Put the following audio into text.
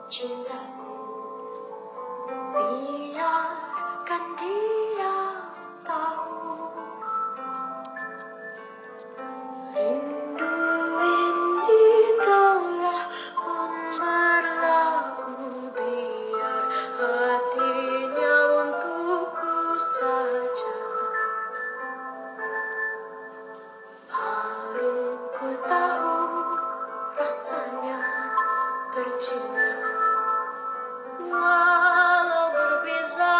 cintaku, biarkan dia tahu. Rindu ini telah pun berlaku, biar hatinya untukku saja. Baru ku tahu rasanya bercinta, walau berbeza